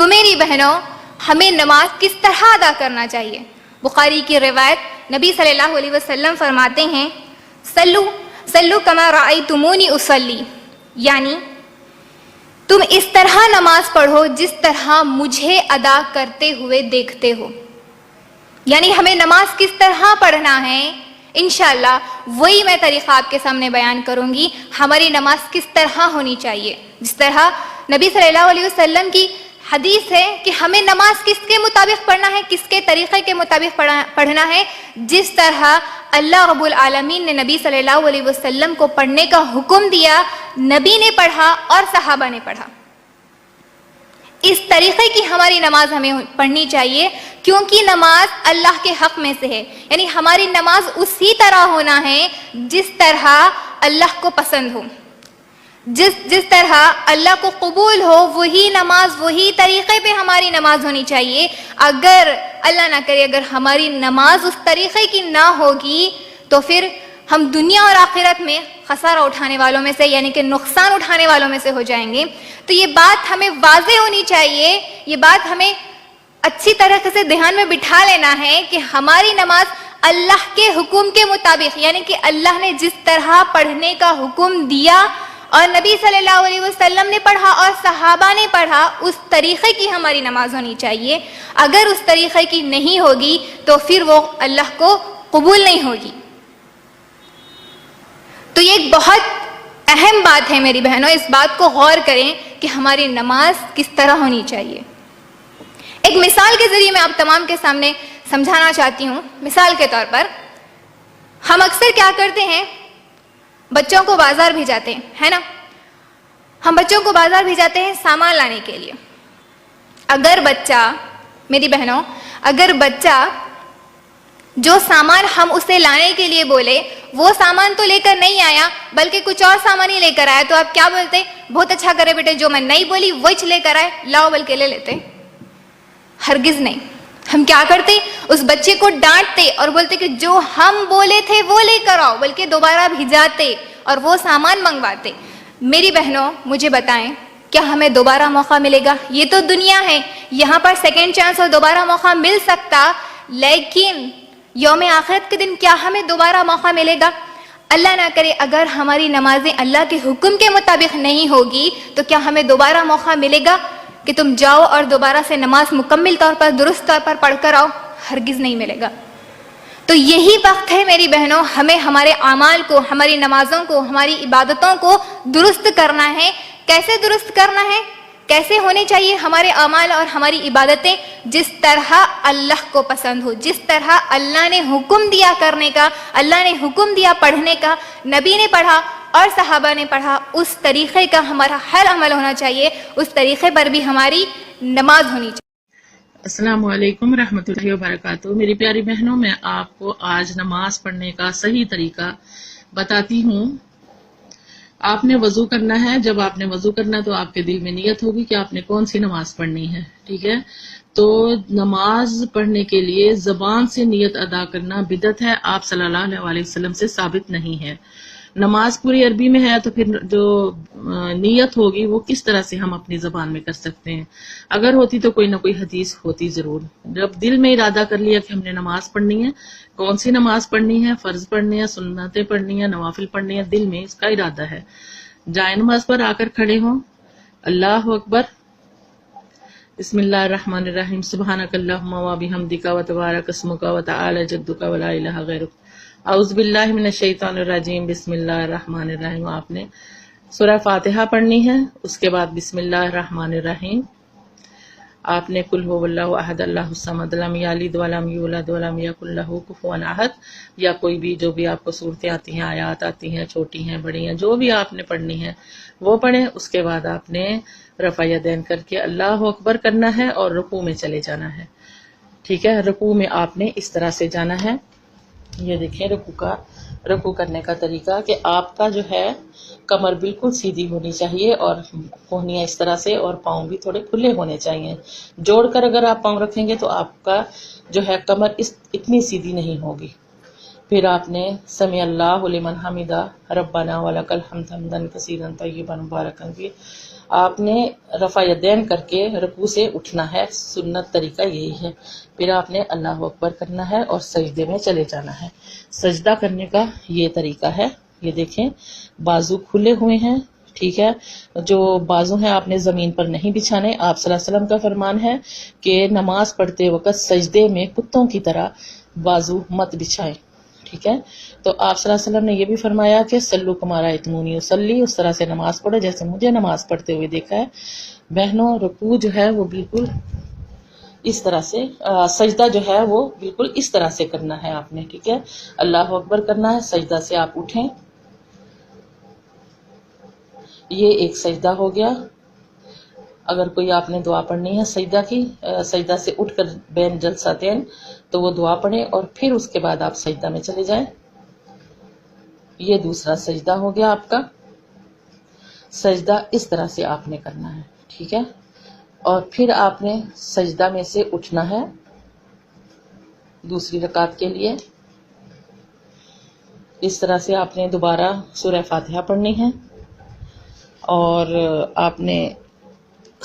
تو میری بہنوں ہمیں نماز کس طرح ادا کرنا چاہیے؟ بخاری کی روایت نبی صلی اللہ علیہ وسلم فرماتے ہیں سلو سلو کما رأیتمونی اصلی، یعنی تم اس طرح نماز پڑھو جس طرح مجھے ادا کرتے ہوئے دیکھتے ہو. یعنی ہمیں نماز کس طرح پڑھنا ہے، انشاءاللہ وہی میں طریقہ آپ کے سامنے بیان کروں گی. ہماری نماز کس طرح ہونی چاہیے، جس طرح نبی صلی اللہ علیہ وسلم کی حدیث ہے کہ ہمیں نماز کس کے مطابق پڑھنا ہے، کس کے طریقے کے مطابق پڑھنا ہے، جس طرح اللہ رب العالمین نے نبی صلی اللہ علیہ وسلم کو پڑھنے کا حکم دیا، نبی نے پڑھا اور صحابہ نے پڑھا. اس طریقے کی ہماری نماز ہمیں پڑھنی چاہیے، کیونکہ نماز اللہ کے حق میں سے ہے. یعنی ہماری نماز اسی طرح ہونا ہے جس طرح اللہ کو پسند ہو، جس طرح اللہ کو قبول ہو، وہی نماز وہی طریقے پہ ہماری نماز ہونی چاہیے. اگر اللہ نہ کرے اگر ہماری نماز اس طریقے کی نہ ہوگی تو پھر ہم دنیا اور آخرت میں خسارہ اٹھانے والوں میں سے، یعنی کہ نقصان اٹھانے والوں میں سے ہو جائیں گے. تو یہ بات ہمیں واضح ہونی چاہیے، یہ بات ہمیں اچھی طرح سے دھیان میں بٹھا لینا ہے کہ ہماری نماز اللہ کے حکم کے مطابق، یعنی کہ اللہ نے جس طرح پڑھنے کا حکم دیا اور نبی صلی اللہ علیہ وسلم نے پڑھا اور صحابہ نے پڑھا، اس طریقے کی ہماری نماز ہونی چاہیے. اگر اس طریقے کی نہیں ہوگی تو پھر وہ اللہ کو قبول نہیں ہوگی. تو یہ ایک بہت اہم بات ہے میری بہنوں، اس بات کو غور کریں کہ ہماری نماز کس طرح ہونی چاہیے. ایک مثال کے ذریعے میں آپ تمام کے سامنے سمجھانا چاہتی ہوں. مثال کے طور پر ہم اکثر کیا کرتے ہیں، بچوں کو بازار بھیجاتے ہیں، ہے نا، ہم بچوں کو بازار بھیجاتے ہیں سامان لانے کے لیے. اگر بچہ، میری بہنوں، اگر بچہ جو سامان ہم اسے لانے کے لیے بولے وہ سامان تو لے کر نہیں آیا بلکہ کچھ اور سامان ہی لے کر آیا، تو آپ کیا بولتے؟ بہت اچھا کرے بیٹے، جو میں نہیں بولی وہی لے کر آئے، لاؤ بلکہ لے لیتے. ہرگز نہیں. ہم کیا کرتے؟ اس بچے کو ڈانٹتے اور بولتے کہ جو ہم بولے تھے وہ لے کر آؤ، بلکہ دوبارہ بھیجاتے اور وہ سامان منگواتے. میری بہنوں مجھے بتائیں، کیا ہمیں دوبارہ موقع ملے گا؟ یہ تو دنیا ہے، یہاں پر سیکنڈ چانس اور دوبارہ موقع مل سکتا، لیکن یوم آخرت کے دن کیا ہمیں دوبارہ موقع ملے گا؟ اللہ نہ کرے اگر ہماری نمازیں اللہ کے حکم کے مطابق نہیں ہوگی تو کیا ہمیں دوبارہ موقع ملے گا کہ تم جاؤ اور دوبارہ سے نماز مکمل طور پر درست طور پر پڑھ کر آؤ؟ ہرگز نہیں ملے گا. تو یہی وقت ہے میری بہنوں، ہمیں ہمارے اعمال کو، ہماری نمازوں کو، ہماری عبادتوں کو درست کرنا ہے. کیسے درست کرنا ہے؟ کیسے ہونے چاہیے ہمارے اعمال اور ہماری عبادتیں؟ جس طرح اللہ کو پسند ہو، جس طرح اللہ نے حکم دیا کرنے کا، اللہ نے حکم دیا پڑھنے کا، نبی نے پڑھا اور صحابہ نے پڑھا، اس طریقے کا ہمارا ہر عمل ہونا چاہیے، اس طریقے پر بھی ہماری نماز ہونی چاہیے. السلام علیکم رحمۃ اللہ وبرکاتہ. میری پیاری بہنوں، میں آپ کو آج نماز پڑھنے کا صحیح طریقہ بتاتی ہوں. آپ نے وضو کرنا ہے. جب آپ نے وضو کرنا تو آپ کے دل میں نیت ہوگی کہ آپ نے کون سی نماز پڑھنی ہے، ٹھیک ہے. تو نماز پڑھنے کے لیے زبان سے نیت ادا کرنا بدعت ہے، آپ صلی اللہ علیہ وسلم سے ثابت نہیں ہے. نماز پوری عربی میں ہے تو پھر جو نیت ہوگی وہ کس طرح سے ہم اپنی زبان میں کر سکتے ہیں؟ اگر ہوتی تو کوئی نہ کوئی حدیث ہوتی ضرور. جب دل میں ارادہ کر لیا کہ ہم نے نماز پڑھنی ہے، کون سی نماز پڑھنی ہے، فرض پڑھنی ہے، سنتیں پڑھنی ہے، نوافل پڑھنی ہے، دل میں اس کا ارادہ ہے. جائے نماز پر آ کر کھڑے ہوں، اللہ اکبر، بسم اللہ الرحمن الرحیم، سبحانک اللہم و بحمدک و تبارک اسمک و تعالی جدک و لا الہ غیرک، اعوذ باللہ من الشیطان الرجیم، بسم اللہ الرحمن الرحیم. آپ نے سورہ فاتحہ پڑھنی ہے، اس کے بعد بسم اللہ الرحمن الرحیم. آپ نے قل هو اللہ احد اللہ الصمد لم یلد ولم یولد ولم یکن لہ کفوا احد، یا کوئی بھی جو بھی آپ کو صورتیں آتی ہیں، آیات آتی ہیں، چھوٹی ہیں بڑی ہیں، جو بھی آپ نے پڑھنی ہے وہ پڑھیں. اس کے بعد آپ نے رفع یدین کر کے اللہ اکبر کرنا ہے اور رکوع میں چلے جانا ہے، ٹھیک ہے. رکوع میں آپ نے اس طرح سے جانا ہے. یہ دیکھیں رکوع کرنے کا طریقہ کہ آپ کا جو ہے کمر بالکل سیدھی ہونی چاہیے اور کوہنیاں اس طرح سے، اور پاؤں بھی تھوڑے کھلے ہونے چاہیے. جوڑ کر اگر آپ پاؤں رکھیں گے تو آپ کا جو ہے کمر اتنی سیدھی نہیں ہوگی. پھر آپ نے سمع اللہ لمن حمدہ ربنا ولک الحمد حمدا کثیرا طیبا مبارکا فیہ، آپ نے رفع یدین کر کے رکوع سے اٹھنا ہے، سنت طریقہ یہی ہے۔ پھر آپ نے اللہ اکبر کرنا ہے اور سجدے میں چلے جانا ہے۔ سجدہ کرنے کا یہ طریقہ ہے، یہ دیکھیں بازو کھلے ہوئے ہیں، ٹھیک ہے، جو بازو ہیں آپ نے زمین پر نہیں بچھانے۔ آپ صلی اللہ علیہ وسلم کا فرمان ہے کہ نماز پڑھتے وقت سجدے میں کتوں کی طرح بازو مت بچھائیں، ٹھیک ہے۔ تو آپ صلی اللہ علیہ وسلم نے یہ بھی فرمایا کہ سلو کما رأیتمونی اصلی، اس طرح سے نماز پڑھو جیسے مجھے نماز پڑھتے ہوئے دیکھا ہے۔ بہنوں، رکوع جو ہے وہ بالکل اس طرح سے، سجدہ جو ہے وہ بالکل اس طرح سے کرنا ہے آپ نے، ٹھیک ہے۔ اللہ اکبر کرنا ہے، سجدہ سے آپ اٹھیں، یہ ایک سجدہ ہو گیا۔ اگر کوئی آپ نے دعا پڑھنی ہے سجدہ کی، سجدہ سے اٹھ کر بین جلساتین، تو وہ دعا پڑھیں اور پھر اس کے بعد آپ سجدہ میں چلے جائیں۔ یہ دوسرا سجدہ ہو گیا آپ کا۔ سجدہ اس طرح سے آپ نے کرنا ہے، ٹھیک ہے۔ اور پھر آپ نے سجدہ میں سے اٹھنا ہے دوسری رکعت کے لیے۔ اس طرح سے آپ نے دوبارہ سورہ فاتحہ پڑھنی ہے اور آپ نے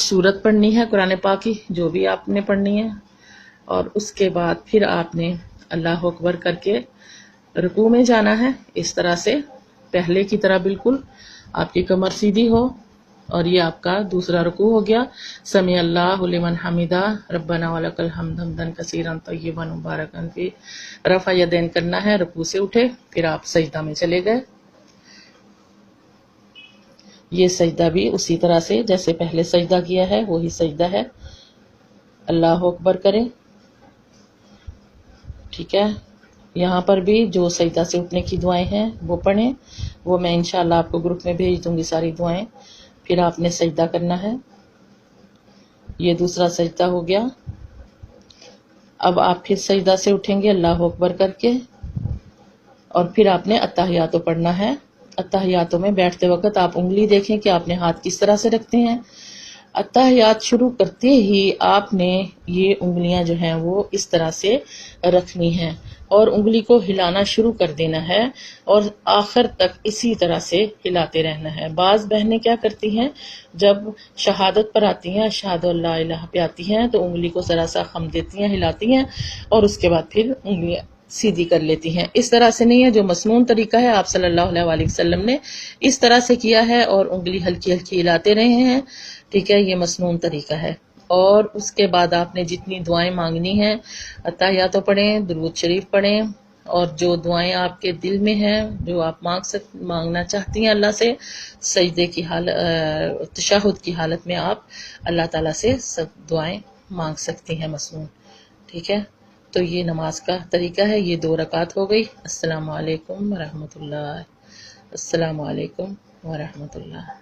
سورت پڑھنی ہے قرآن پاک کی، جو بھی آپ نے پڑھنی ہے، اور اس کے بعد پھر آپ نے اللہ اکبر کر کے رکوع میں جانا ہے، اس طرح سے پہلے کی طرح بالکل آپ کی کمر سیدھی ہو، اور یہ آپ کا دوسرا رکوع ہو گیا۔ سمع اللہ لمن حمدہ ربنا ولک الحمد حمدا کثیرا طیبا مبارکا فیہ، رفع یدین کرنا ہے، رکوع سے اٹھے، پھر آپ سجدہ میں چلے گئے۔ یہ سجدہ بھی اسی طرح سے جیسے پہلے سجدہ کیا ہے وہی سجدہ ہے۔ اللہ اکبر کریں، ٹھیک ہے۔ یہاں پر بھی جو سجدہ سے اٹھنے کی دعائیں ہیں وہ پڑھیں، وہ میں انشاءاللہ آپ کو گروپ میں بھیج دوں گی ساری دعائیں۔ پھر آپ نے سجدہ کرنا ہے، یہ دوسرا سجدہ ہو گیا۔ اب آپ پھر سجدہ سے اٹھیں گے اللہ اکبر کر کے، اور پھر آپ نے اتحیاتو پڑھنا ہے۔ اتحیاتوں میں بیٹھتے وقت آپ انگلی دیکھیں کہ آپ نے ہاتھ کس طرح سے رکھتے ہیں۔ اتحیات شروع کرتے ہی آپ نے یہ انگلیاں جو ہیں وہ اس طرح سے رکھنی ہیں اور انگلی کو ہلانا شروع کر دینا ہے اور آخر تک اسی طرح سے ہلاتے رہنا ہے۔ بعض بہنیں کیا کرتی ہیں، جب شہادت پر آتی ہیں، اشہد ان لا الہ پہ آتی ہیں، تو انگلی کو ذرا سا خم دیتی ہیں، ہلاتی ہیں، اور اس کے بعد پھر انگلیاں سیدھی کر لیتی ہیں۔ اس طرح سے نہیں ہے، جو مسنون طریقہ ہے آپ صلی اللہ علیہ وسلم نے اس طرح سے کیا ہے اور انگلی ہلکی ہلکی ہلاتے رہے ہیں، ٹھیک ہے، یہ مسنون طریقہ ہے۔ اور اس کے بعد آپ نے جتنی دعائیں مانگنی ہیں، اتحیاتو پڑھیں، درود شریف پڑھیں، اور جو دعائیں آپ کے دل میں ہیں، جو آپ مانگنا چاہتی ہیں اللہ سے، سجدے کی حالت، تشہد کی حالت میں آپ اللہ تعالیٰ سے سب دعائیں مانگ سکتی ہیں مسنون، ٹھیک ہے۔ تو یہ نماز کا طریقہ ہے، یہ 2 رکعت ہو گئی۔ السلام علیکم ورحمۃ اللہ، السلام علیکم ورحمۃ اللہ۔